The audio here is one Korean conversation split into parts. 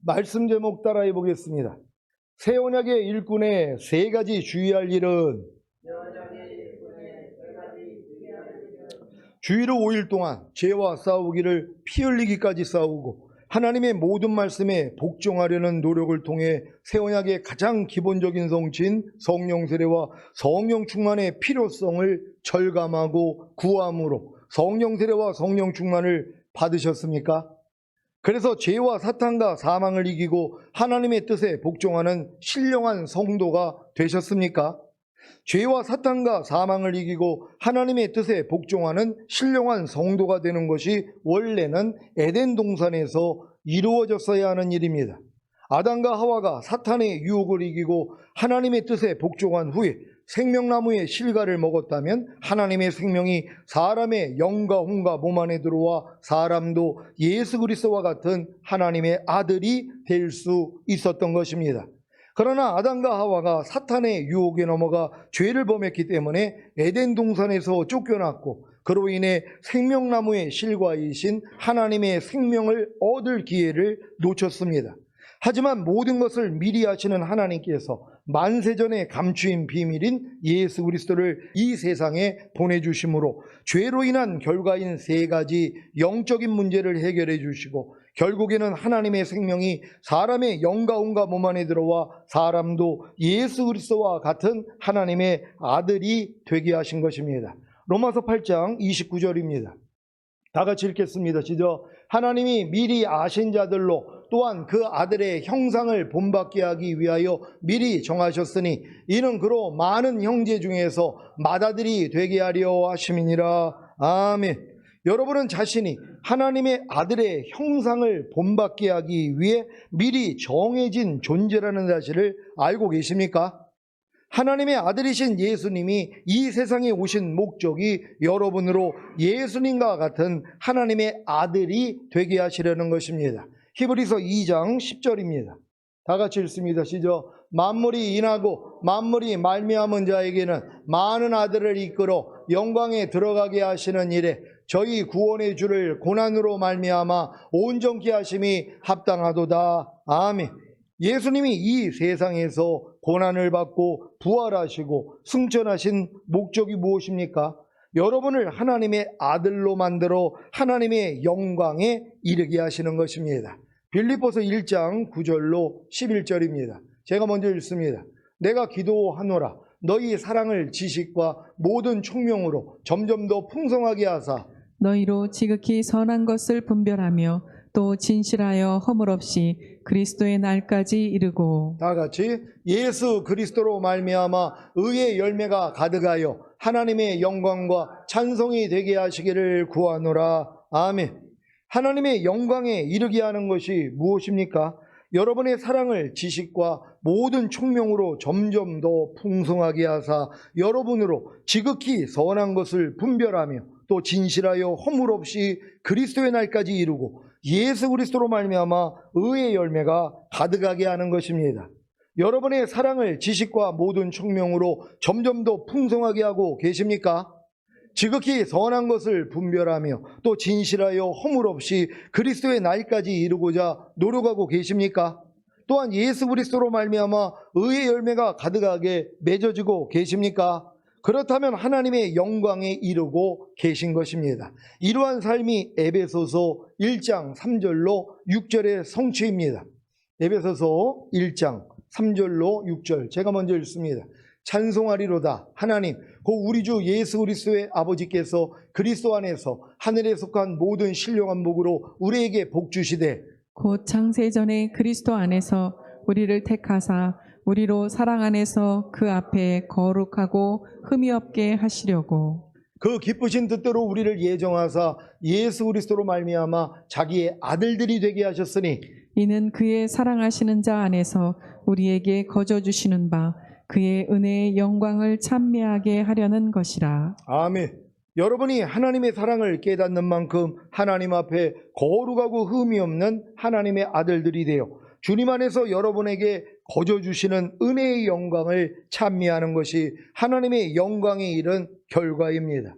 말씀 제목 따라해 보겠습니다. 새 언약의 일꾼의 세 가지 주의할 일은 주일을 5일 동안 죄와 싸우기를 피 흘리기까지 싸우고 하나님의 모든 말씀에 복종하려는 노력을 통해 새 언약의 가장 기본적인 성취인 성령 세례와 성령 충만의 필요성을 절감하고 구함으로 성령 세례와 성령 충만을 받으셨습니까? 그래서 죄와 사탄과 사망을 이기고 하나님의 뜻에 복종하는 신령한 성도가 되셨습니까? 죄와 사탄과 사망을 이기고 하나님의 뜻에 복종하는 신령한 성도가 되는 것이 원래는 에덴 동산에서 이루어졌어야 하는 일입니다. 아담과 하와가 사탄의 유혹을 이기고 하나님의 뜻에 복종한 후에 생명나무의 실과를 먹었다면 하나님의 생명이 사람의 영과 혼과 몸 안에 들어와 사람도 예수 그리스도와 같은 하나님의 아들이 될 수 있었던 것입니다. 그러나 아담과 하와가 사탄의 유혹에 넘어가 죄를 범했기 때문에 에덴 동산에서 쫓겨났고 그로 인해 생명나무의 실과이신 하나님의 생명을 얻을 기회를 놓쳤습니다. 하지만 모든 것을 미리 아시는 하나님께서 만세전에 감추인 비밀인 예수 그리스도를 이 세상에 보내주심으로 죄로 인한 결과인 세 가지 영적인 문제를 해결해 주시고 결국에는 하나님의 생명이 사람의 영과 혼과 몸 안에 들어와 사람도 예수 그리스도와 같은 하나님의 아들이 되게 하신 것입니다. 로마서 8장 29절입니다. 다 같이 읽겠습니다. 시작. 하나님이 미리 아신 자들로 또한 그 아들의 형상을 본받게 하기 위하여 미리 정하셨으니 이는 그로 많은 형제 중에서 맏아들이 되게 하려 하심이니라. 아멘. 여러분은 자신이 하나님의 아들의 형상을 본받게 하기 위해 미리 정해진 존재라는 사실을 알고 계십니까? 하나님의 아들이신 예수님이 이 세상에 오신 목적이 여러분으로 예수님과 같은 하나님의 아들이 되게 하시려는 것입니다. 히브리서 2장 10절입니다. 다 같이 읽습니다. 시작. 만물이 인하고 만물이 말미암은 자에게는 많은 아들을 이끌어 영광에 들어가게 하시는 일에 저희 구원의 주를 고난으로 말미암아 온전케 하심이 합당하도다. 아멘. 예수님이 이 세상에서 고난을 받고 부활하시고 승천하신 목적이 무엇입니까? 여러분을 하나님의 아들로 만들어 하나님의 영광에 이르게 하시는 것입니다. 빌립보서 1장 9절로 11절입니다. 제가 먼저 읽습니다. 내가 기도하노라. 너희 사랑을 지식과 모든 총명으로 점점 더 풍성하게 하사 너희로 지극히 선한 것을 분별하며 또 진실하여 허물 없이 그리스도의 날까지 이르고 다 같이 예수 그리스도로 말미암아 의의 열매가 가득하여 하나님의 영광과 찬송이 되게 하시기를 구하노라. 아멘. 하나님의 영광에 이르게 하는 것이 무엇입니까? 여러분의 사랑을 지식과 모든 총명으로 점점 더 풍성하게 하사 여러분으로 지극히 선한 것을 분별하며 또 진실하여 허물 없이 그리스도의 날까지 이루고 예수 그리스도로 말미암아 의의 열매가 가득하게 하는 것입니다. 여러분의 사랑을 지식과 모든 총명으로 점점 더 풍성하게 하고 계십니까? 지극히 선한 것을 분별하며 또 진실하여 허물 없이 그리스도의 날까지 이루고자 노력하고 계십니까? 또한 예수 그리스도로 말미암아 의의 열매가 가득하게 맺어지고 계십니까? 그렇다면 하나님의 영광에 이르고 계신 것입니다. 이러한 삶이 에베소서 1장 3절로 6절의 성취입니다. 에베소서 1장 3절로 6절 제가 먼저 읽습니다. 찬송하리로다. 하나님 곧 우리 주 예수 그리스도의 아버지께서 그리스도 안에서 하늘에 속한 모든 신령한 복으로 우리에게 복 주시되 곧 창세전에 그리스도 안에서 우리를 택하사 우리로 사랑 안에서 그 앞에 거룩하고 흠이 없게 하시려고 그 기쁘신 뜻대로 우리를 예정하사 예수 그리스도로 말미암아 자기의 아들들이 되게 하셨으니 이는 그의 사랑하시는 자 안에서 우리에게 거저 주시는 바 그의 은혜의 영광을 찬미하게 하려는 것이라. 아멘. 여러분이 하나님의 사랑을 깨닫는 만큼 하나님 앞에 거룩하고 흠이 없는 하나님의 아들들이 되어 주님 안에서 여러분에게 거저 주시는 은혜의 영광을 찬미하는 것이 하나님의 영광에 이른 결과입니다.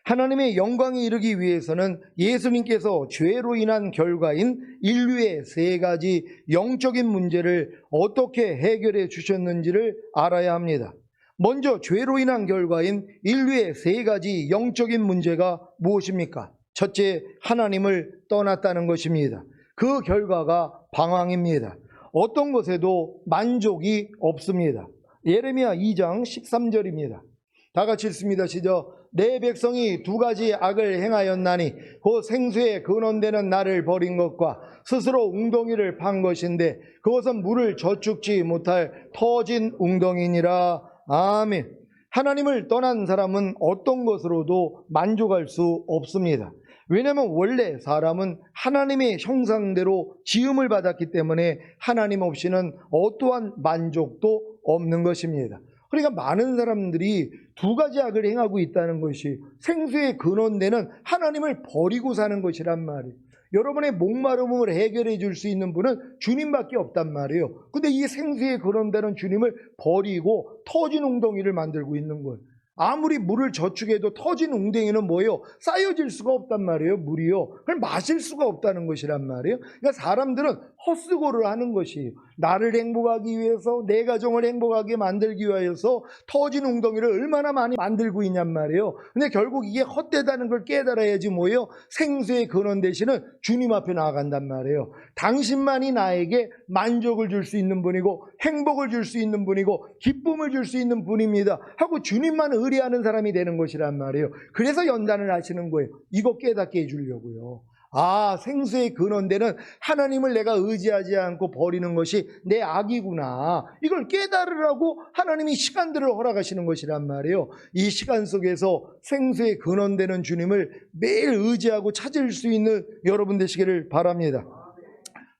하나님의 영광에 이르기 위해서는 예수님께서 죄로 인한 결과인 인류의 세 가지 영적인 문제를 어떻게 해결해 주셨는지를 알아야 합니다. 먼저 죄로 인한 결과인 인류의 세 가지 영적인 문제가 무엇입니까? 첫째, 하나님을 떠났다는 것입니다. 그 결과가 방황입니다. 어떤 것에도 만족이 없습니다. 예레미야 2장 13절입니다. 다 같이 읽습니다. 시작. 내 백성이 두 가지 악을 행하였나니 곧 생수에 근원되는 나를 버린 것과 스스로 웅덩이를 판 것인데 그것은 물을 저축지 못할 터진 웅덩이니라. 아멘. 하나님을 떠난 사람은 어떤 것으로도 만족할 수 없습니다. 왜냐하면 원래 사람은 하나님의 형상대로 지음을 받았기 때문에 하나님 없이는 어떠한 만족도 없는 것입니다. 그러니까 많은 사람들이 두 가지 악을 행하고 있다는 것이 생수의 근원되는 하나님을 버리고 사는 것이란 말이에요. 여러분의 목마름을 해결해 줄 수 있는 분은 주님밖에 없단 말이에요. 근데 이 생수의 근원되는 주님을 버리고 터진 웅덩이를 만들고 있는 거예요. 아무리 물을 저축해도 터진 웅덩이는 뭐예요? 쌓여질 수가 없단 말이에요. 물이요. 그걸 마실 수가 없다는 것이란 말이에요. 그러니까 사람들은 헛수고를 하는 것이에요. 나를 행복하기 위해서, 내 가정을 행복하게 만들기 위해서 터진 웅덩이를 얼마나 많이 만들고 있냔 말이에요. 근데 결국 이게 헛되다는 걸 깨달아야지 뭐예요? 생수의 근원 되시는 주님 앞에 나아간단 말이에요. 당신만이 나에게 만족을 줄 수 있는 분이고 행복을 줄 수 있는 분이고 기쁨을 줄 수 있는 분입니다 하고 주님만 의뢰하는 사람이 되는 것이란 말이에요. 그래서 연단을 하시는 거예요. 이거 깨닫게 해주려고요. 아, 생수의 근원되는 하나님을 내가 의지하지 않고 버리는 것이 내 악이구나. 이걸 깨달으라고 하나님이 시간들을 허락하시는 것이란 말이에요. 이 시간 속에서 생수의 근원되는 주님을 매일 의지하고 찾을 수 있는 여러분 되시기를 바랍니다.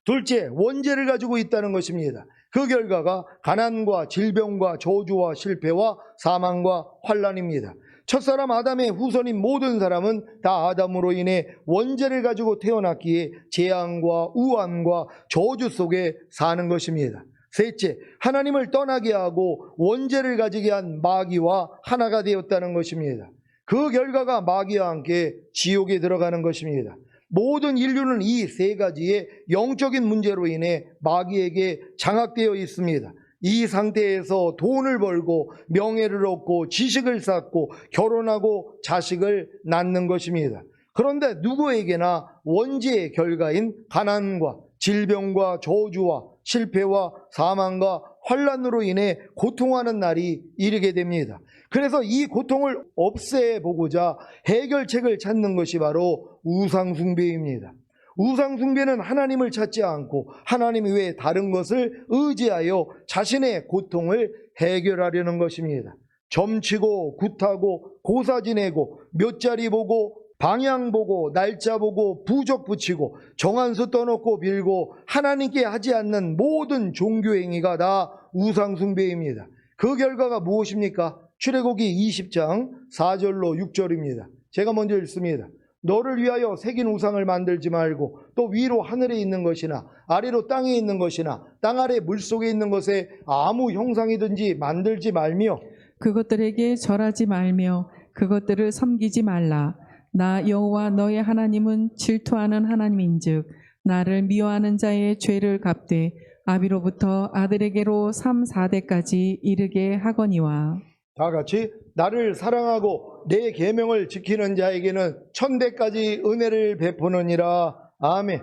둘째, 원죄를 가지고 있다는 것입니다. 그 결과가 가난과 질병과 저주와 실패와 사망과 환난입니다. 첫사람 아담의 후손인 모든 사람은 다 아담으로 인해 원죄를 가지고 태어났기에 재앙과 우환과 저주 속에 사는 것입니다. 셋째, 하나님을 떠나게 하고 원죄를 가지게 한 마귀와 하나가 되었다는 것입니다. 그 결과가 마귀와 함께 지옥에 들어가는 것입니다. 모든 인류는 이 세 가지의 영적인 문제로 인해 마귀에게 장악되어 있습니다. 이 상태에서 돈을 벌고 명예를 얻고 지식을 쌓고 결혼하고 자식을 낳는 것입니다. 그런데 누구에게나 원죄의 결과인 가난과 질병과 저주와 실패와 사망과 환난으로 인해 고통하는 날이 이르게 됩니다. 그래서 이 고통을 없애보고자 해결책을 찾는 것이 바로 우상숭배입니다. 우상숭배는 하나님을 찾지 않고 하나님 외에 다른 것을 의지하여 자신의 고통을 해결하려는 것입니다. 점치고 굿하고 고사 지내고 몇 자리 보고 방향 보고 날짜 보고 부적 붙이고 정한수 떠놓고 빌고 하나님께 하지 않는 모든 종교행위가 다 우상숭배입니다. 그 결과가 무엇입니까? 출애굽기 20장 4절로 6절입니다. 제가 먼저 읽습니다. 너를 위하여 새긴 우상을 만들지 말고 또 위로 하늘에 있는 것이나 아래로 땅에 있는 것이나 땅 아래 물속에 있는 것에 아무 형상이든지 만들지 말며 그것들에게 절하지 말며 그것들을 섬기지 말라. 나 여호와 너의 하나님은 질투하는 하나님인즉 나를 미워하는 자의 죄를 갚되 아비로부터 아들에게로 3, 4대까지 이르게 하거니와. 다 같이 나를 사랑하고 내 계명을 지키는 자에게는 1000대까지 은혜를 베푸느니라. 아멘.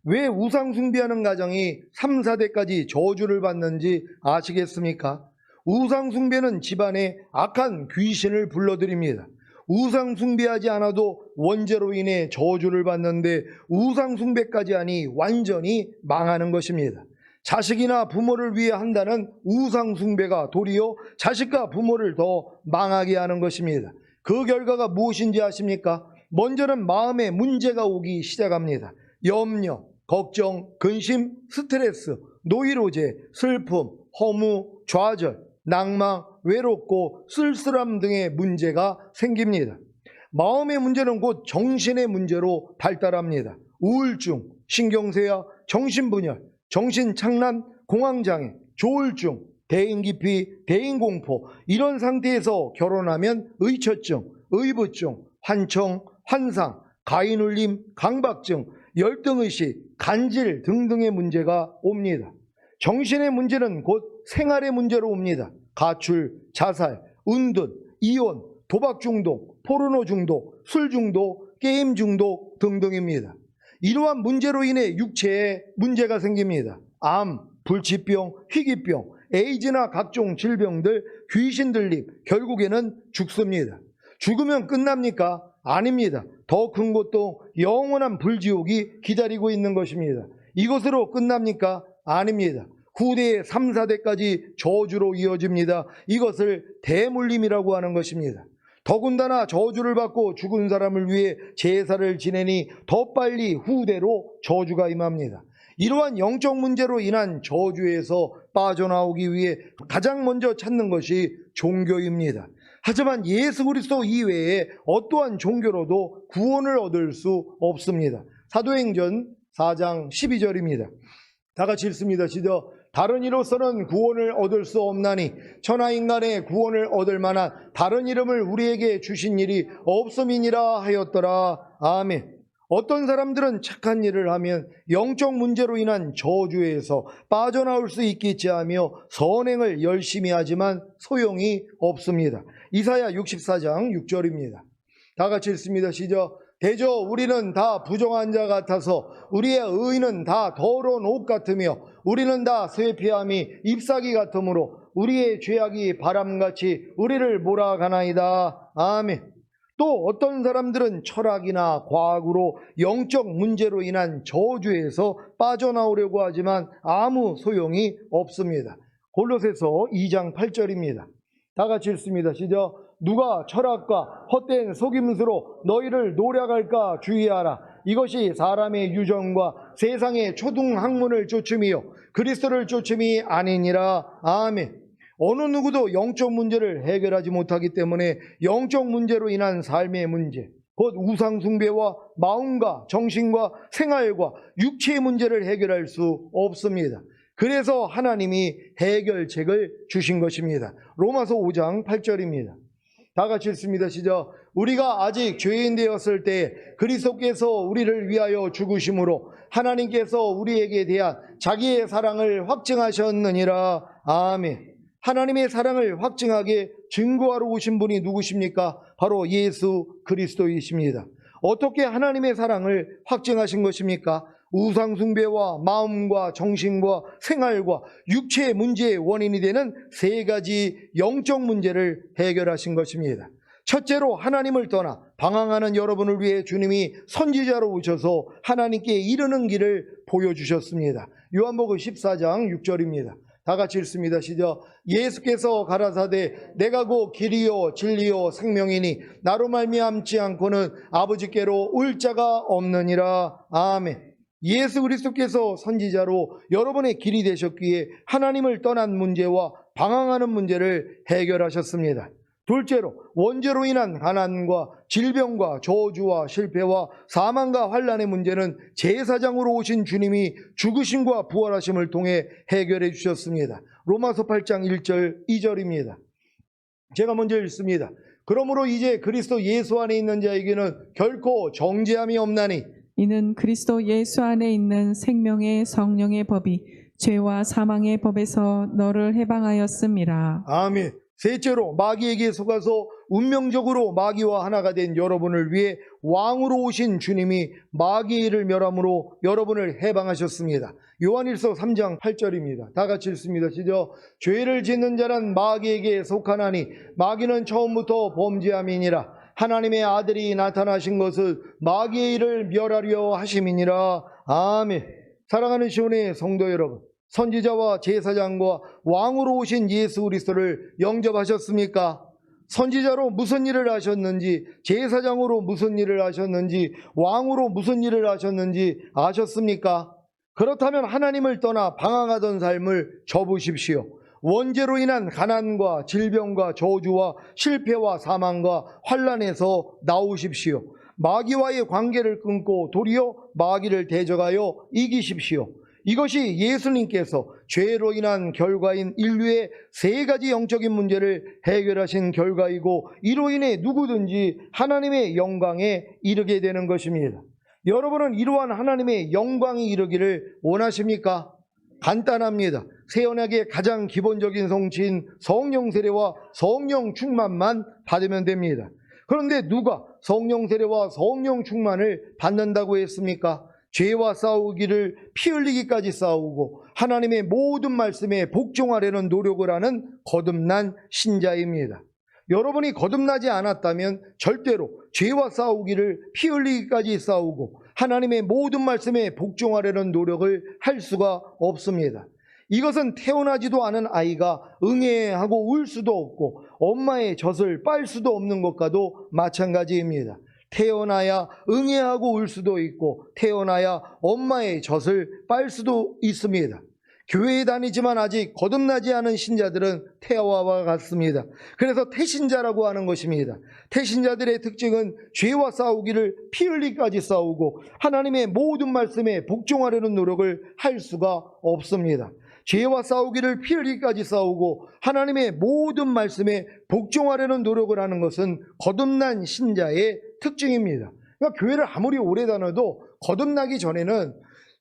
왜 우상 숭배하는 가정이 3, 4대까지 저주를 받는지 아시겠습니까? 우상 숭배는 집안에 악한 귀신을 불러들입니다. 우상 숭배하지 않아도 원죄로 인해 저주를 받는데 우상 숭배까지 하니 완전히 망하는 것입니다. 자식이나 부모를 위해 한다는 우상 숭배가 도리어 자식과 부모를 더 망하게 하는 것입니다. 그 결과가 무엇인지 아십니까? 먼저는 마음에 문제가 오기 시작합니다. 염려, 걱정, 근심, 스트레스, 노이로제, 슬픔, 허무, 좌절, 낭망, 외롭고 쓸쓸함 등의 문제가 생깁니다. 마음의 문제는 곧 정신의 문제로 발달합니다. 우울증, 신경쇠약, 정신분열, 정신착란, 공황장애, 조울증, 대인기피, 대인공포 이런 상태에서 결혼하면 의처증, 의부증, 환청, 환상, 가인울림, 강박증, 열등의식, 간질 등등의 문제가 옵니다. 정신의 문제는 곧 생활의 문제로 옵니다. 가출, 자살, 은둔, 이혼, 도박 중독, 포르노 중독, 술 중독, 게임 중독 등등입니다. 이러한 문제로 인해 육체에 문제가 생깁니다. 암, 불치병, 희귀병, 에이즈나 각종 질병들, 귀신 들림, 결국에는 죽습니다. 죽으면 끝납니까? 아닙니다. 더 큰 것도 영원한 불지옥이 기다리고 있는 것입니다. 이것으로 끝납니까? 아닙니다. 후대의 3, 4대까지 저주로 이어집니다. 이것을 대물림이라고 하는 것입니다. 더군다나 저주를 받고 죽은 사람을 위해 제사를 지내니 더 빨리 후대로 저주가 임합니다. 이러한 영적 문제로 인한 저주에서 빠져나오기 위해 가장 먼저 찾는 것이 종교입니다. 하지만 예수 그리스도 이외에 어떠한 종교로도 구원을 얻을 수 없습니다. 사도행전 4장 12절입니다. 다 같이 읽습니다. 시작. 다른 이로서는 구원을 얻을 수 없나니 천하 인간의 구원을 얻을 만한 다른 이름을 우리에게 주신 일이 없음이니라 하였더라. 아멘. 어떤 사람들은 착한 일을 하면 영적 문제로 인한 저주에서 빠져나올 수 있겠지 하며 선행을 열심히 하지만 소용이 없습니다. 이사야 64장 6절입니다. 다 같이 읽습니다. 시작. 대저 우리는 다 부정한 자 같아서 우리의 의는 다 더러운 옷 같으며 우리는 다 쇠피함이 잎사귀 같으므로 우리의 죄악이 바람같이 우리를 몰아가나이다. 아멘. 또 어떤 사람들은 철학이나 과학으로 영적 문제로 인한 저주에서 빠져나오려고 하지만 아무 소용이 없습니다. 골로새서 2장 8절입니다. 다 같이 읽습니다. 시작. 누가 철학과 헛된 속임수로 너희를 노략할까 주의하라. 이것이 사람의 유전과 세상의 초등학문을 쫓음이요 그리스도를 쫓음이 아니니라. 아멘. 어느 누구도 영적 문제를 해결하지 못하기 때문에 영적 문제로 인한 삶의 문제, 곧 우상 숭배와 마음과 정신과 생활과 육체의 문제를 해결할 수 없습니다. 그래서 하나님이 해결책을 주신 것입니다. 로마서 5장 8절입니다. 다 같이 읽습니다. 시작. 우리가 아직 죄인 되었을 때 그리스도께서 우리를 위하여 죽으심으로 하나님께서 우리에게 대한 자기의 사랑을 확증하셨느니라. 아멘. 하나님의 사랑을 확증하게 증거하러 오신 분이 누구십니까? 바로 예수 그리스도이십니다. 어떻게 하나님의 사랑을 확증하신 것입니까? 우상 숭배와 마음과 정신과 생활과 육체의 문제의 원인이 되는 세 가지 영적 문제를 해결하신 것입니다. 첫째로 하나님을 떠나 방황하는 여러분을 위해 주님이 선지자로 오셔서 하나님께 이르는 길을 보여주셨습니다. 요한복음 14장 6절입니다. 다 같이 읽습니다. 시작. 예수께서 가라사대 내가 곧 길이요 진리요 생명이니 나로 말미암지 않고는 아버지께로 올 자가 없느니라. 아멘. 예수 그리스도께서 선지자로 여러분의 길이 되셨기에 하나님을 떠난 문제와 방황하는 문제를 해결하셨습니다. 둘째로 원죄로 인한 가난과 질병과 저주와 실패와 사망과 환난의 문제는 제사장으로 오신 주님이 죽으심과 부활하심을 통해 해결해 주셨습니다. 로마서 8장 1절 2절입니다. 제가 먼저 읽습니다. 그러므로 이제 그리스도 예수 안에 있는 자에게는 결코 정죄함이 없나니 이는 그리스도 예수 안에 있는 생명의 성령의 법이 죄와 사망의 법에서 너를 해방하였음이라. 아멘. 셋째로 마귀에게 속아서 운명적으로 마귀와 하나가 된 여러분을 위해 왕으로 오신 주님이 마귀의 일을 멸함으로 여러분을 해방하셨습니다. 요한일서 3장 8절입니다. 다 같이 읽습니다. 시작. 죄를 짓는 자는 마귀에게 속하나니 마귀는 처음부터 범죄함이니라. 하나님의 아들이 나타나신 것은 마귀의 일을 멸하려 하심이니라. 아멘. 사랑하는 시온의 성도 여러분, 선지자와 제사장과 왕으로 오신 예수 그리스도를 영접하셨습니까? 선지자로 무슨 일을 하셨는지, 제사장으로 무슨 일을 하셨는지, 왕으로 무슨 일을 하셨는지 아셨습니까? 그렇다면 하나님을 떠나 방황하던 삶을 접으십시오. 원죄로 인한 가난과 질병과 저주와 실패와 사망과 환난에서 나오십시오. 마귀와의 관계를 끊고 도리어 마귀를 대적하여 이기십시오. 이것이 예수님께서 죄로 인한 결과인 인류의 세 가지 영적인 문제를 해결하신 결과이고, 이로 인해 누구든지 하나님의 영광에 이르게 되는 것입니다. 여러분은 이러한 하나님의 영광이 이르기를 원하십니까? 간단합니다. 새 언약의 가장 기본적인 성취인 성령 세례와 성령 충만만 받으면 됩니다. 그런데 누가 성령 세례와 성령 충만을 받는다고 했습니까? 죄와 싸우기를 피 흘리기까지 싸우고 하나님의 모든 말씀에 복종하려는 노력을 하는 거듭난 신자입니다. 여러분이 거듭나지 않았다면 절대로 죄와 싸우기를 피 흘리기까지 싸우고 하나님의 모든 말씀에 복종하려는 노력을 할 수가 없습니다. 이것은 태어나지도 않은 아이가 응애하고 울 수도 없고 엄마의 젖을 빨 수도 없는 것과도 마찬가지입니다. 태어나야 응애하고 울 수도 있고 태어나야 엄마의 젖을 빨 수도 있습니다. 교회에 다니지만 아직 거듭나지 않은 신자들은 태아와 같습니다. 그래서 태신자라고 하는 것입니다. 태신자들의 특징은 죄와 싸우기를 피 흘리기까지 싸우고 하나님의 모든 말씀에 복종하려는 노력을 할 수가 없습니다. 죄와 싸우기를 피 흘리기까지 싸우고 하나님의 모든 말씀에 복종하려는 노력을 하는 것은 거듭난 신자의 특징입니다. 그러니까 교회를 아무리 오래 다녀도 거듭나기 전에는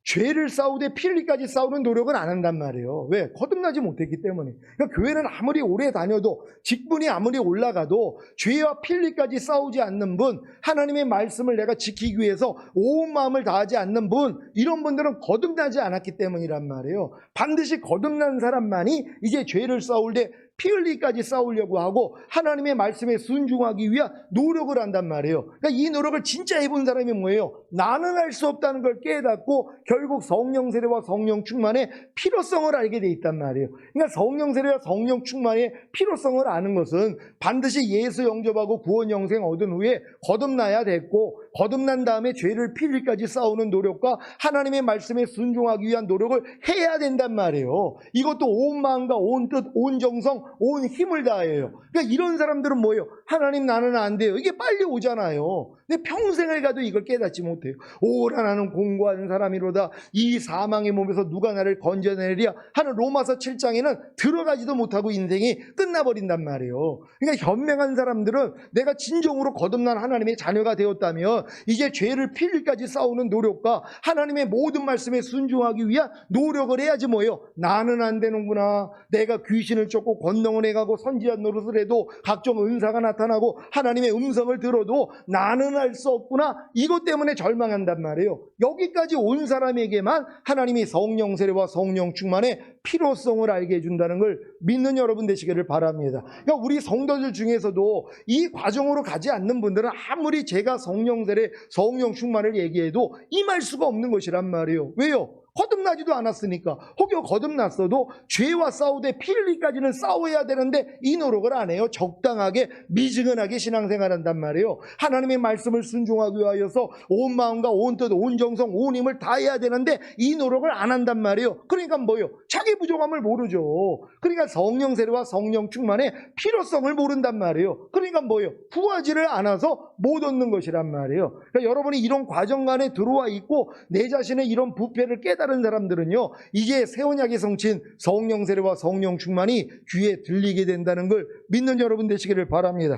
죄를 싸우되 피 흘리기까지 싸우는 노력은 안 한단 말이에요. 왜? 거듭나지 못했기 때문에. 그러니까 교회는 아무리 오래 다녀도 직분이 아무리 올라가도 죄와 피 흘리기까지 싸우지 않는 분, 하나님의 말씀을 내가 지키기 위해서 온 마음을 다하지 않는 분, 이런 분들은 거듭나지 않았기 때문이란 말이에요. 반드시 거듭난 사람만이 이제 죄를 싸울 때 피 흘리기까지 싸우려고 하고 하나님의 말씀에 순종하기 위한 노력을 한단 말이에요. 그러니까 이 노력을 진짜 해본 사람이 뭐예요? 나는 할 수 없다는 걸 깨닫고 결국 성령 세례와 성령 충만의 필요성을 알게 돼 있단 말이에요. 그러니까 성령 세례와 성령 충만의 필요성을 아는 것은 반드시 예수 영접하고 구원 영생 얻은 후에 거듭나야 됐고, 거듭난 다음에 죄를 피 흘리기까지 싸우는 노력과 하나님의 말씀에 순종하기 위한 노력을 해야 된단 말이에요. 이것도 온 마음과 온 뜻, 온 정성, 온 힘을 다해요. 그러니까 이런 사람들은 뭐예요? 하나님 나는 안 돼요. 이게 빨리 오잖아요. 근데 평생을 가도 이걸 깨닫지 못해요. 오라 나는 공고한 사람이로다. 이 사망의 몸에서 누가 나를 건져내리랴 하는 로마서 7장에는 들어가지도 못하고 인생이 끝나버린단 말이에요. 그러니까 현명한 사람들은 내가 진정으로 거듭난 하나님의 자녀가 되었다면 이제 죄를 피 흘리기까지 싸우는 노력과 하나님의 모든 말씀에 순종하기 위한 노력을 해야지 뭐예요? 나는 안 되는구나. 내가 귀신을 쫓고 권능을 해가고 선지자 노릇을 해도 각종 은사가 나타나고 하나님의 음성을 들어도 나는 할 수 없구나. 이것 때문에 절망한단 말이에요. 여기까지 온 사람에게만 하나님이 성령 세례와 성령 충만의 필요성을 알게 해준다는 걸 믿는 여러분 되시기를 바랍니다. 그러니까 우리 성도들 중에서도 이 과정으로 가지 않는 분들은 아무리 제가 성령 세례, 성령 충만을 얘기해도 임할 수가 없는 것이란 말이에요. 왜요? 거듭나지도 않았으니까. 혹여 거듭났어도 죄와 싸우되 피 흘리기까지는 싸워야 되는데 이 노력을 안 해요. 적당하게 미지근하게 신앙생활한단 말이에요. 하나님의 말씀을 순종하기 위하여서 온 마음과 온 뜻, 온 정성, 온 힘을 다해야 되는데 이 노력을 안 한단 말이에요. 그러니까 뭐예요? 자기 부족함을 모르죠. 그러니까 성령 세례와 성령 충만의 필요성을 모른단 말이에요. 그러니까 뭐예요? 구하지를 않아서 못 얻는 것이란 말이에요. 그러니까 여러분이 이런 과정 안에 들어와 있고 내 자신의 이런 부패를 깨달은 사람들은요, 이제 새 언약의 성취인 성령 세례와 성령 충만이 귀에 들리게 된다는 걸 믿는 여러분 되시기를 바랍니다.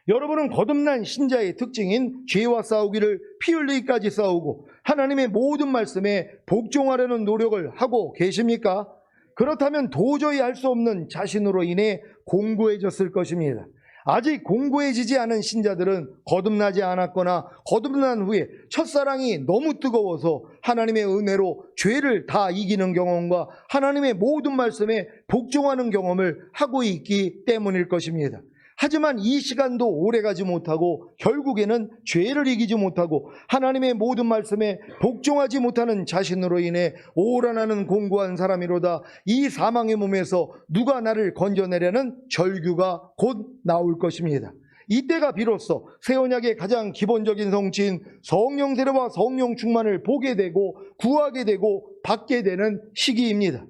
여러분은 거듭난 신자의 특징인 죄와 싸우기를 피 흘리기까지 싸우고 하나님의 모든 말씀에 복종하려는 노력을 하고 계십니까? 그렇다면 도저히 할 수 없는 자신으로 인해 공고해졌을 것입니다. 아직 공고해지지 않은 신자들은 거듭나지 않았거나 거듭난 후에 첫사랑이 너무 뜨거워서 하나님의 은혜로 죄를 다 이기는 경험과 하나님의 모든 말씀에 복종하는 경험을 하고 있기 때문일 것입니다. 하지만 이 시간도 오래가지 못하고 결국에는 죄를 이기지 못하고 하나님의 모든 말씀에 복종하지 못하는 자신으로 인해 오라 나는 공고한 사람이로다. 이 사망의 몸에서 누가 나를 건져내려는 절규가 곧 나올 것입니다. 이때가 비로소 새 언약의 가장 기본적인 성취인 성령 세례와 성령 충만을 보게 되고 구하게 되고 받게 되는 시기입니다.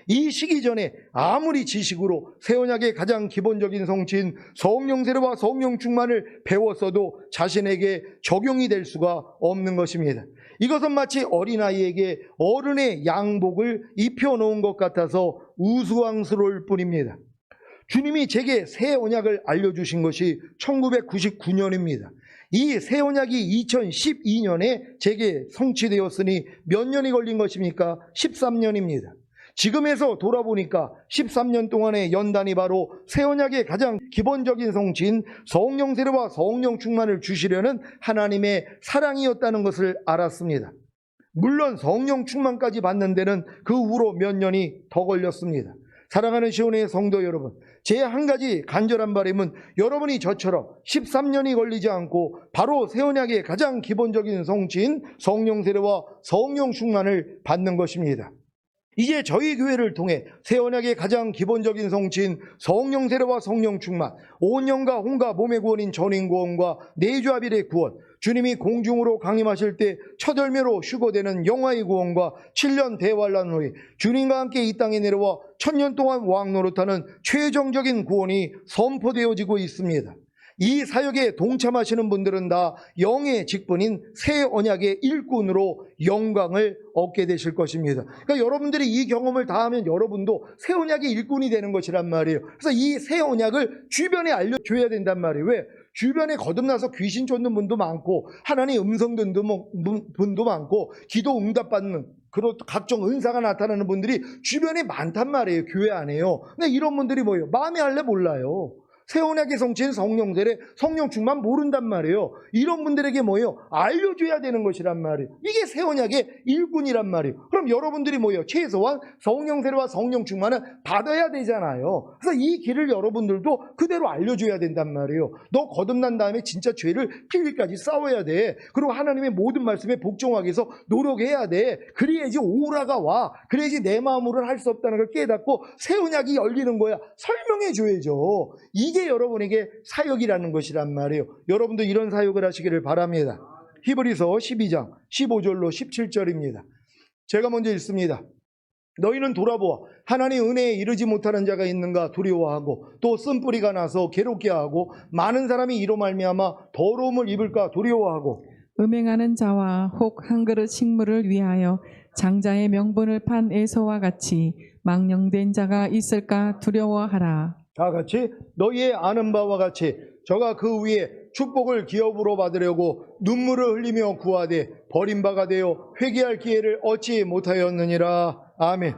이 시기 전에 아무리 지식으로 새 언약의 가장 기본적인 성취인 성령 세례와 성령 충만을 배웠어도 자신에게 적용이 될 수가 없는 것입니다. 이것은 마치 어린아이에게 어른의 양복을 입혀놓은 것 같아서 우스꽝스러울 뿐입니다. 주님이 제게 새 언약을 알려주신 것이 1999년입니다. 이 새 언약이 2012년에 제게 성취되었으니 몇 년이 걸린 것입니까? 13년입니다. 지금에서 돌아보니까 13년 동안의 연단이 바로 새 언약의 가장 기본적인 성취인 성령 세례와 성령 충만을 주시려는 하나님의 사랑이었다는 것을 알았습니다. 물론 성령 충만까지 받는 데는 그 후로 몇 년이 더 걸렸습니다. 사랑하는 시온의 성도 여러분, 제 한 가지 간절한 바람은 여러분이 저처럼 13년이 걸리지 않고 바로 새 언약의 가장 기본적인 성취인 성령 세례와 성령 충만을 받는 것입니다. 이제 저희 교회를 통해 새 언약의 가장 기본적인 성취인 성령 세례와 성령 충만, 온영과 혼과 몸의 구원인 전인 구원과 내주합일의 구원, 주님이 공중으로 강림하실 때 첫 열매로 휴거되는 영화의 구원과 7년 대환란 후에 주님과 함께 이 땅에 내려와 1000년 동안 왕 노릇하는 최종적인 구원이 선포되어지고 있습니다. 이 사역에 동참하시는 분들은 다 영의 직분인 새 언약의 일꾼으로 영광을 얻게 되실 것입니다. 그러니까 여러분들이 이 경험을 다 하면 여러분도 새 언약의 일꾼이 되는 것이란 말이에요. 그래서 이 새 언약을 주변에 알려줘야 된단 말이에요. 왜? 주변에 거듭나서 귀신 쫓는 분도 많고 하나님 음성 듣는 분도 많고 기도 응답받는 그런 각종 은사가 나타나는 분들이 주변에 많단 말이에요. 교회 안에요. 근데 이런 분들이 뭐예요? 마음에 할래 몰라요. 새 언약의 성취인 성령 세례, 성령 충만 모른단 말이에요. 이런 분들에게 뭐예요? 알려줘야 되는 것이란 말이에요. 이게 새 언약의 일꾼이란 말이에요. 그럼 여러분들이 뭐예요? 최소한 성령 세례와 성령 충만은 받아야 되잖아요. 그래서 이 길을 여러분들도 그대로 알려줘야 된단 말이에요. 너 거듭난 다음에 진짜 죄를 필기까지 싸워야 돼. 그리고 하나님의 모든 말씀에 복종하기 위해서 노력해야 돼. 그래야지 오라가 와. 그래야지 내 마음으로는 할 수 없다는 걸 깨닫고 새 언약이 열리는 거야. 설명해 줘야죠. 이게 여러분에게 사역이라는 것이란 말이에요. 여러분도 이런 사역을 하시기를 바랍니다. 히브리서 12장 15절로 17절입니다. 제가 먼저 읽습니다. 너희는 돌아보아 하나님의 은혜에 이르지 못하는 자가 있는가 두려워하고 또 쓴뿌리가 나서 괴롭게 하고 많은 사람이 이로 말미암아 더러움을 입을까 두려워하고 음행하는 자와 혹 한 그릇 식물을 위하여 장자의 명분을 판 에서와 같이 망령된 자가 있을까 두려워하라. 다 같이 너희의 아는 바와 같이 저가 그 위에 축복을 기업으로 받으려고 눈물을 흘리며 구하되 버림바가 되어 회개할 기회를 얻지 못하였느니라. 아멘.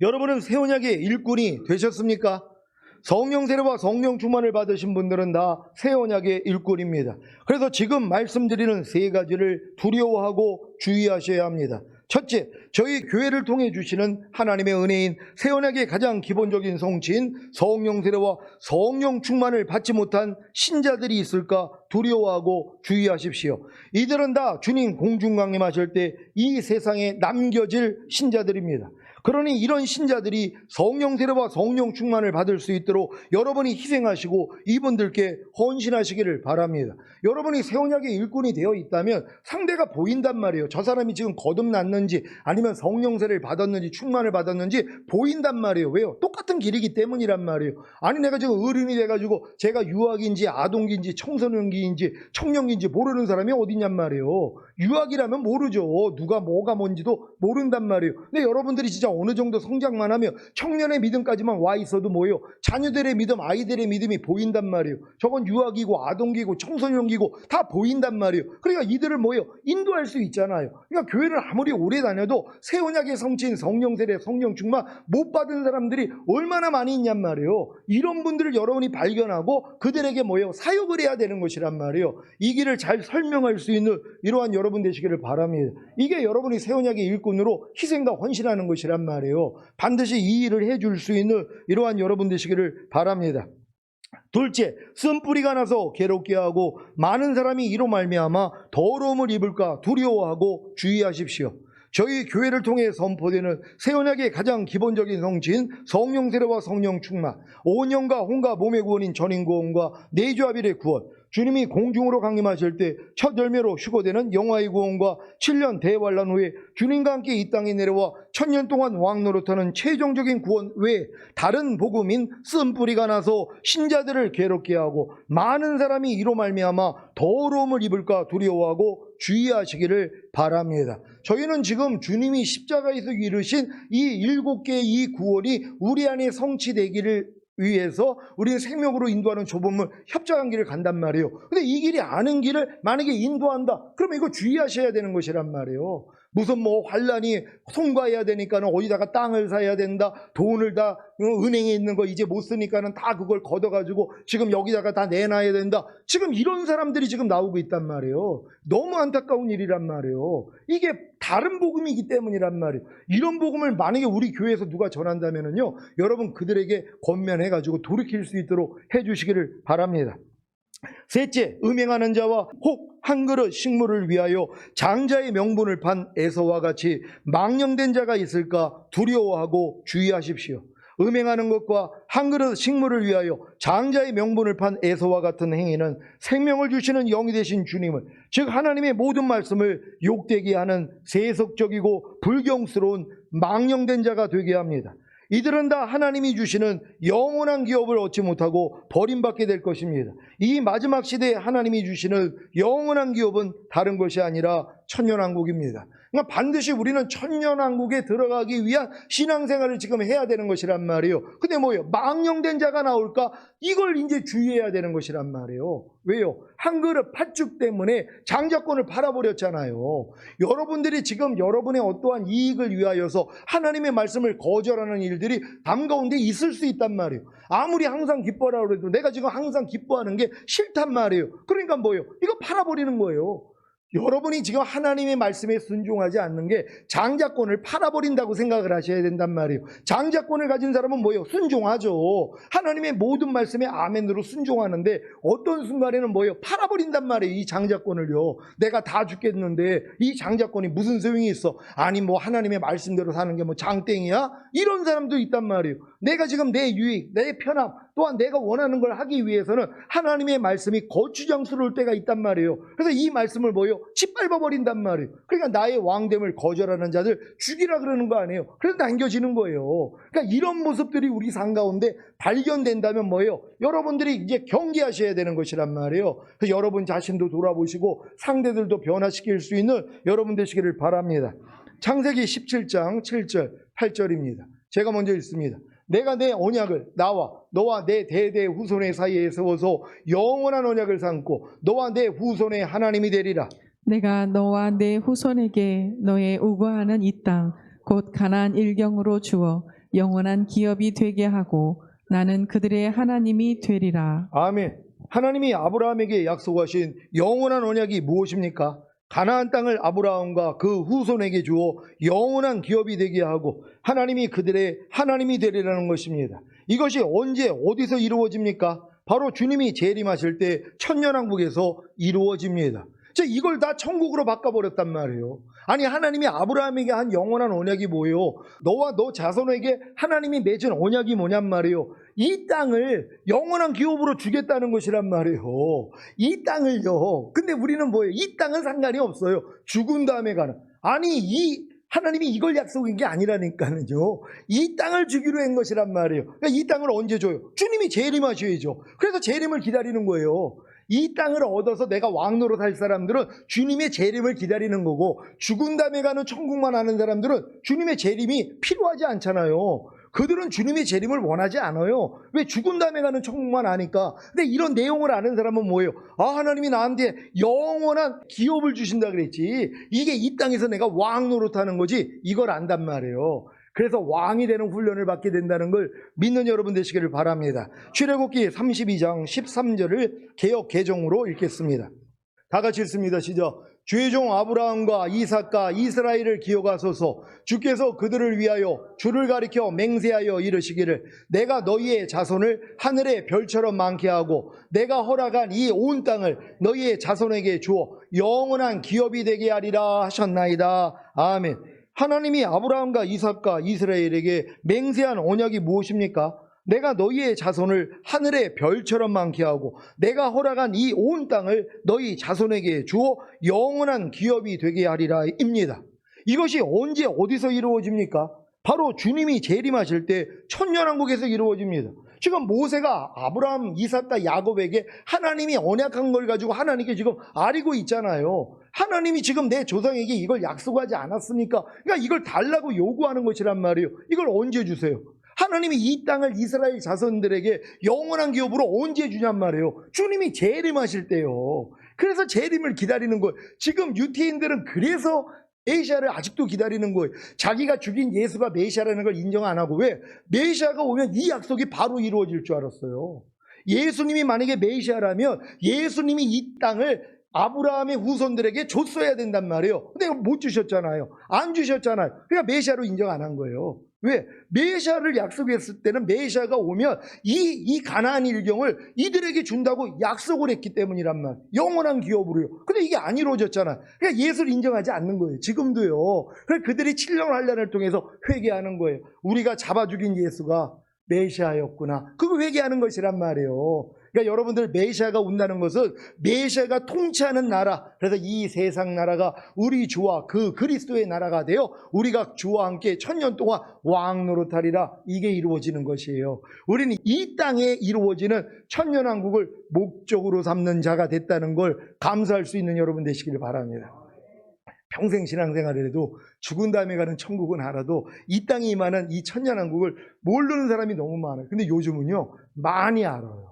여러분은 새 언약의 일꾼이 되셨습니까? 성령 세례와 성령 충만을 받으신 분들은 다 새 언약의 일꾼입니다. 그래서 지금 말씀드리는 세 가지를 두려워하고 주의하셔야 합니다. 첫째, 저희 교회를 통해 주시는 하나님의 은혜인 새 언약의 가장 기본적인 성취인 성령 세례와 성령 충만을 받지 못한 신자들이 있을까 두려워하고 주의하십시오. 이들은 다 주님 공중 강림하실 때 이 세상에 남겨질 신자들입니다. 그러니 이런 신자들이 성령 세례와 성령 충만을 받을 수 있도록 여러분이 희생하시고 이분들께 헌신하시기를 바랍니다. 여러분이 새 언약의 일꾼이 되어 있다면 상대가 보인단 말이에요. 저 사람이 지금 거듭났는지 아니면 성령 세례를 받았는지 충만을 받았는지 보인단 말이에요. 왜요? 똑같은 길이기 때문이란 말이에요. 아니 내가 지금 어른이 돼가지고 제가 유아기인지 아동기인지 청소년기인지 청년기인지 모르는 사람이 어디냔 말이에요. 유아기라면 모르죠. 누가 뭐가 뭔지도 모른단 말이에요. 근데 여러분들이 진짜 어느 정도 성장만 하면 청년의 믿음까지만 와 있어도 뭐예요? 자녀들의 믿음, 아이들의 믿음이 보인단 말이에요. 저건 유아기고 아동기고 청소년기고 다 보인단 말이에요. 그러니까 이들을 뭐예요? 인도할 수 있잖아요. 그러니까 교회를 아무리 오래 다녀도 새 언약의 성취인 성령 세례, 성령 충만 못 받은 사람들이 얼마나 많이 있냔 말이에요. 이런 분들을 여러분이 발견하고 그들에게 뭐예요? 사역을 해야 되는 것이란 말이에요. 이 길을 잘 설명할 수 있는 이러한 여러분 되시기를 바랍니다. 이게 여러분이 새 언약의 일꾼으로 희생과 헌신하는 것이란 말이에요. 반드시 이 일을 해줄 수 있는 이러한 여러분 되시기를 바랍니다. 둘째, 쓴뿌리가 나서 괴롭게 하고 많은 사람이 이로 말미암아 더러움을 입을까 두려워하고 주의하십시오. 저희 교회를 통해 선포되는 새 언약의 가장 기본적인 성취인 성령 세례와 성령 충만, 온영과 혼과 몸의 구원인 전인 구원과 내주합일의 구원, 주님이 공중으로 강림하실 때 첫 열매로 휴거되는 영화의 구원과 7년 대환란 후에 주님과 함께 이 땅에 내려와 1000년 동안 왕노릇하는 최종적인 구원 외에 다른 복음인 쓴뿌리가 나서 신자들을 괴롭게 하고 많은 사람이 이로 말미암아 더러움을 입을까 두려워하고 주의하시기를 바랍니다. 저희는 지금 주님이 십자가에서 이루신 이 7개의 이 구원이 우리 안에 성취되기를 위해서 우리는 생명으로 인도하는 좁은 협착한 길을 간단 말이에요. 근데 이 길이 아는 길을 만약에 인도한다, 그러면 이거 주의하셔야 되는 것이란 말이에요. 무슨 환란이 통과해야 되니까는 어디다가 땅을 사야 된다, 돈을 다 은행에 있는 거 이제 못 쓰니까는 다 그걸 걷어가지고 지금 여기다가 다 내놔야 된다. 지금 이런 사람들이 지금 나오고 있단 말이에요. 너무 안타까운 일이란 말이에요. 이게 다른 복음이기 때문이란 말이에요. 이런 복음을 만약에 우리 교회에서 누가 전한다면은요, 여러분 그들에게 권면해가지고 돌이킬 수 있도록 해주시기를 바랍니다. 셋째, 음행하는 자와 혹 한 그릇 식물을 위하여 장자의 명분을 판 에서와 같이 망령된 자가 있을까 두려워하고 주의하십시오. 음행하는 것과 한 그릇 식물을 위하여 장자의 명분을 판 에서와 같은 행위는 생명을 주시는 영이 되신 주님을, 즉 하나님의 모든 말씀을 욕되게 하는 세속적이고 불경스러운 망령된 자가 되게 합니다. 이들은 다 하나님이 주시는 영원한 기업을 얻지 못하고 버림받게 될 것입니다. 이 마지막 시대에 하나님이 주시는 영원한 기업은 다른 것이 아니라 천년왕국입니다. 그러니까 반드시 우리는 천년왕국에 들어가기 위한 신앙생활을 지금 해야 되는 것이란 말이에요. 근데 뭐예요? 망령된 자가 나올까? 이걸 이제 주의해야 되는 것이란 말이에요. 왜요? 한 그릇 팥죽 때문에 장자권을 팔아버렸잖아요. 여러분들이 지금 여러분의 어떠한 이익을 위하여서 하나님의 말씀을 거절하는 일들이 담 가운데 있을 수 있단 말이에요. 아무리 항상 기뻐라 그래도 내가 지금 항상 기뻐하는 게 싫단 말이에요. 그러니까 뭐예요? 이거 팔아버리는 거예요. 여러분이 지금 하나님의 말씀에 순종하지 않는 게 장자권을 팔아버린다고 생각을 하셔야 된단 말이에요. 장자권을 가진 사람은 뭐예요? 순종하죠. 하나님의 모든 말씀에 아멘으로 순종하는데 어떤 순간에는 뭐예요? 팔아버린단 말이에요. 이 장자권을요. 내가 다 죽겠는데 이 장자권이 무슨 소용이 있어? 아니 하나님의 말씀대로 사는 게 장땡이야? 이런 사람도 있단 말이에요. 내가 지금 내 유익, 내 편함, 또한 내가 원하는 걸 하기 위해서는 하나님의 말씀이 거추장스러울 때가 있단 말이에요. 그래서 이 말씀을 뭐예요? 짓밟아 버린단 말이에요. 그러니까 나의 왕됨을 거절하는 자들 죽이라 그러는 거 아니에요. 그래서 남겨지는 거예요. 그러니까 이런 모습들이 우리 삶 가운데 발견된다면 뭐예요? 여러분들이 이제 경계하셔야 되는 것이란 말이에요. 그래서 여러분 자신도 돌아보시고 상대들도 변화시킬 수 있는 여러분 되시기를 바랍니다. 창세기 17장 7절 8절입니다. 제가 먼저 읽습니다. 내가 내 언약을 나와 너와 내 대대 후손의 사이에 세워서 영원한 언약을 삼고 너와 내 후손의 하나님이 되리라. 내가 너와 내 후손에게 너의 우거하는 이 땅 곧 가나안 일경으로 주어 영원한 기업이 되게 하고 나는 그들의 하나님이 되리라. 아멘. 하나님이 아브라함에게 약속하신 영원한 언약이 무엇입니까? 가나안 땅을 아브라함과 그 후손에게 주어 영원한 기업이 되게 하고 하나님이 그들의 하나님이 되리라는 것입니다. 이것이 언제 어디서 이루어집니까? 바로 주님이 재림하실 때 천년왕국에서 이루어집니다. 이걸 다 천국으로 바꿔버렸단 말이에요. 아니 하나님이 아브라함에게 한 영원한 언약이 뭐예요? 너와 너 자손에게 하나님이 맺은 언약이 뭐냔 말이에요. 이 땅을 영원한 기업으로 주겠다는 것이란 말이에요. 이 땅을요. 근데 우리는 뭐예요? 이 땅은 상관이 없어요. 죽은 다음에 가는. 아니 하나님이 이걸 약속한 게 아니라니까요. 이 땅을 주기로 한 것이란 말이에요. 그러니까 이 땅을 언제 줘요? 주님이 재림하셔야죠. 그래서 재림을 기다리는 거예요. 이 땅을 얻어서 내가 왕노로 살 사람들은 주님의 재림을 기다리는 거고 죽은 다음에 가는 천국만 아는 사람들은 주님의 재림이 필요하지 않잖아요. 그들은 주님의 재림을 원하지 않아요. 왜? 죽은 다음에 가는 천국만 아니까. 근데 이런 내용을 아는 사람은 뭐예요? 하나님이 나한테 영원한 기업을 주신다 그랬지. 이게 이 땅에서 내가 왕 노릇하는 거지. 이걸 안단 말이에요. 그래서 왕이 되는 훈련을 받게 된다는 걸 믿는 여러분 되시기를 바랍니다. 출애굽기 32장 13절을 개역 개정으로 읽겠습니다. 다 같이 읽습니다. 시작. 주의 종 아브라함과 이삭과 이스라엘을 기억하소서. 주께서 그들을 위하여 주를 가리켜 맹세하여 이르시기를 내가 너희의 자손을 하늘의 별처럼 많게 하고 내가 허락한 이 온 땅을 너희의 자손에게 주어 영원한 기업이 되게 하리라 하셨나이다. 아멘. 하나님이 아브라함과 이삭과 이스라엘에게 맹세한 언약이 무엇입니까? 내가 너희의 자손을 하늘의 별처럼 많게 하고 내가 허락한 이 온 땅을 너희 자손에게 주어 영원한 기업이 되게 하리라 입니다. 이것이 언제 어디서 이루어집니까? 바로 주님이 재림하실 때 천년왕국에서 이루어집니다. 지금 모세가 아브라함, 이삭과 야곱에게 하나님이 언약한 걸 가지고 하나님께 지금 아리고 있잖아요. 하나님이 지금 내 조상에게 이걸 약속하지 않았습니까? 그러니까 이걸 달라고 요구하는 것이란 말이에요. 이걸 언제 주세요? 하나님이 이 땅을 이스라엘 자손들에게 영원한 기업으로 언제 주냔 말이에요. 주님이 재림하실 때요. 그래서 재림을 기다리는 거예요. 지금 유태인들은 그래서 메시아를 아직도 기다리는 거예요. 자기가 죽인 예수가 메시아라는 걸 인정 안 하고, 왜? 메시아가 오면 이 약속이 바로 이루어질 줄 알았어요. 예수님이 만약에 메시아라면 예수님이 이 땅을 아브라함의 후손들에게 줬어야 된단 말이에요. 근데 못 주셨잖아요. 안 주셨잖아요. 그러니까 메시아로 인정 안 한 거예요. 왜? 메시아를 약속했을 때는 메시아가 오면 이 가나안 일경을 이들에게 준다고 약속을 했기 때문이란 말. 영원한 기업으로요. 근데 이게 안 이루어졌잖아요. 그러니까 예수를 인정하지 않는 거예요. 지금도요. 그래서 그들이 7년 환란을 통해서 회개하는 거예요. 우리가 잡아 죽인 예수가 메시아였구나. 그거 회개하는 것이란 말이에요. 그러니까 여러분들, 메시아가 온다는 것은 메시아가 통치하는 나라, 그래서 이 세상 나라가 우리 주와 그 그리스도의 나라가 되어 우리가 주와 함께 천년 동안 왕 노릇하리라. 이게 이루어지는 것이에요. 우리는 이 땅에 이루어지는 천년왕국을 목적으로 삼는 자가 됐다는 걸 감사할 수 있는 여러분 되시기를 바랍니다. 평생 신앙생활을 해도 죽은 다음에 가는 천국은 알아도 이 땅에 임하는 이 천년왕국을 모르는 사람이 너무 많아요. 근데 요즘은요, 많이 알아요.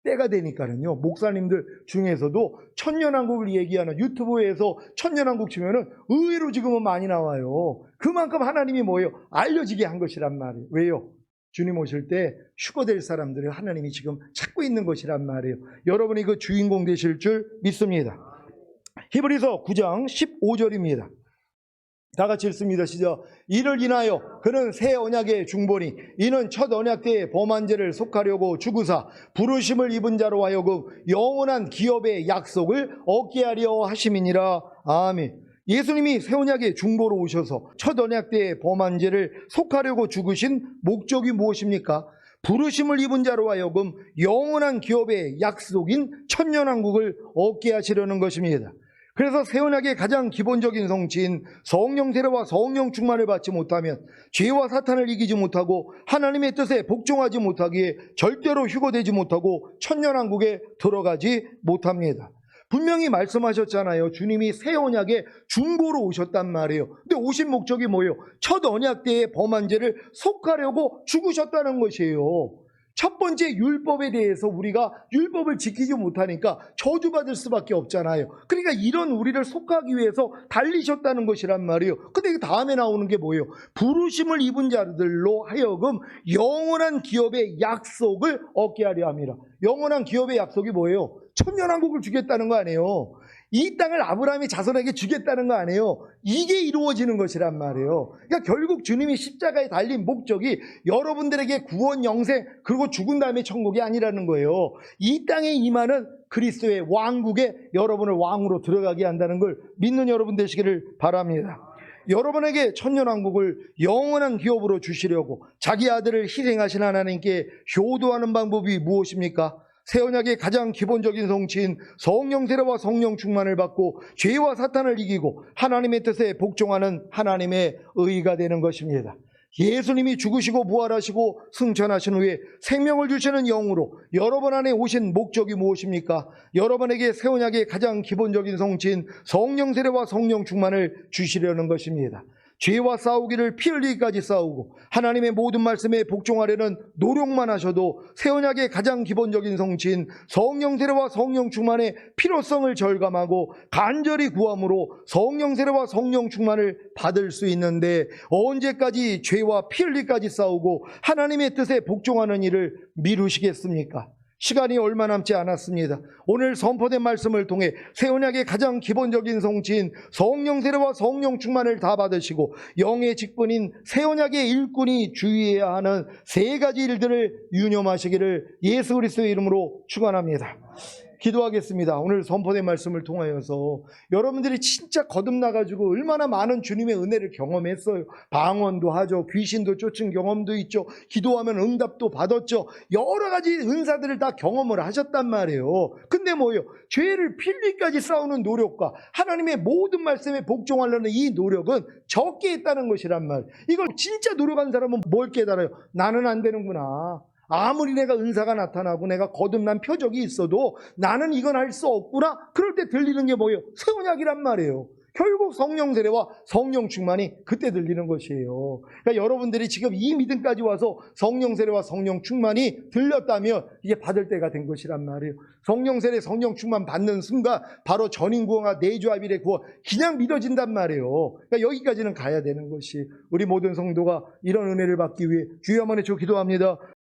때가 되니까는요, 목사님들 중에서도 천년왕국을 얘기하는 유튜브에서 천년왕국 치면은 의외로 지금은 많이 나와요. 그만큼 하나님이 뭐예요? 알려지게 한 것이란 말이에요. 왜요? 주님 오실 때 휴거 될 사람들을 하나님이 지금 찾고 있는 것이란 말이에요. 여러분이 그 주인공 되실 줄 믿습니다. 히브리서 9장 15절입니다. 다 같이 읽습니다. 시작. 이를 인하여 그는 새 언약의 중보니 이는 첫 언약 때의 범한 죄를 속하려고 주구사 부르심을 입은 자로 하여금 영원한 기업의 약속을 얻게 하려 하심이니라. 아멘. 예수님이 새 언약의 중보로 오셔서 첫 언약 때의 범한 죄를 속하려고 죽으신 목적이 무엇입니까? 부르심을 입은 자로 하여금 영원한 기업의 약속인 천년왕국을 얻게 하시려는 것입니다. 그래서 새 언약의 가장 기본적인 성취인 성령 세례와 성령 충만을 받지 못하면 죄와 사탄을 이기지 못하고 하나님의 뜻에 복종하지 못하기에 절대로 휴거되지 못하고 천년왕국에 들어가지 못합니다. 분명히 말씀하셨잖아요. 주님이 새 언약의 중보로 오셨단 말이에요. 근데 오신 목적이 뭐예요? 첫 언약 때의 범한 죄를 속하려고 죽으셨다는 것이에요. 첫 번째 율법에 대해서 우리가 율법을 지키지 못하니까 저주받을 수밖에 없잖아요. 그러니까 이런 우리를 속하기 위해서 달리셨다는 것이란 말이에요. 근데 그 다음에 나오는 게 뭐예요? 부르심을 입은 자들로 하여금 영원한 기업의 약속을 얻게 하려 합니다. 영원한 기업의 약속이 뭐예요? 천년왕국을 주겠다는 거 아니에요. 이 땅을 아브라함의 자손에게 주겠다는 거 아니에요. 이게 이루어지는 것이란 말이에요. 그러니까 결국 주님이 십자가에 달린 목적이 여러분들에게 구원, 영생, 그리고 죽은 다음에 천국이 아니라는 거예요. 이 땅에 임하는 그리스도의 왕국에 여러분을 왕으로 들어가게 한다는 걸 믿는 여러분 되시기를 바랍니다. 여러분에게 천년왕국을 영원한 기업으로 주시려고 자기 아들을 희생하신 하나님께 효도하는 방법이 무엇입니까? 새 언약의 가장 기본적인 성취인 성령 세례와 성령 충만을 받고 죄와 사탄을 이기고 하나님의 뜻에 복종하는 하나님의 의가 되는 것입니다. 예수님이 죽으시고 부활하시고 승천하신 후에 생명을 주시는 영으로 여러분 안에 오신 목적이 무엇입니까? 여러분에게 새 언약의 가장 기본적인 성취인 성령 세례와 성령 충만을 주시려는 것입니다. 죄와 싸우기를 피 흘리기까지 싸우고 하나님의 모든 말씀에 복종하려는 노력만 하셔도 새 언약의 가장 기본적인 성취인 성령 세례와 성령 충만의 필요성을 절감하고 간절히 구함으로 성령 세례와 성령 충만을 받을 수 있는데 언제까지 죄와 피 흘리기까지 싸우고 하나님의 뜻에 복종하는 일을 미루시겠습니까? 시간이 얼마 남지 않았습니다. 오늘 선포된 말씀을 통해 새 언약의 가장 기본적인 성취인 성령 세례와 성령 충만을 다 받으시고 영의 직분인 새 언약의 일꾼이 주의해야 하는 세 가지 일들을 유념하시기를 예수 그리스도의 이름으로 축원합니다. 기도하겠습니다. 오늘 선포된 말씀을 통하여서 여러분들이 진짜 거듭나가지고 얼마나 많은 주님의 은혜를 경험했어요. 방언도 하죠. 귀신도 쫓은 경험도 있죠. 기도하면 응답도 받았죠. 여러 가지 은사들을 다 경험을 하셨단 말이에요. 근데 뭐예요? 죄를 필리까지 싸우는 노력과 하나님의 모든 말씀에 복종하려는 이 노력은 적게 있다는 것이란 말. 이걸 진짜 노력한 사람은 뭘 깨달아요? 나는 안 되는구나. 아무리 내가 은사가 나타나고 내가 거듭난 표적이 있어도 나는 이건 할 수 없구나. 그럴 때 들리는 게 뭐예요? 새 언약이란 말이에요. 결국 성령 세례와 성령 충만이 그때 들리는 것이에요. 그러니까 여러분들이 지금 이 믿음까지 와서 성령 세례와 성령 충만이 들렸다면 이제 받을 때가 된 것이란 말이에요. 성령 세례, 성령 충만 받는 순간 바로 전인 구원과 내주합일의 구원 그냥 믿어진단 말이에요. 그러니까 여기까지는 가야 되는 것이 우리 모든 성도가 이런 은혜를 받기 위해 주여 한번 해줘 기도합니다.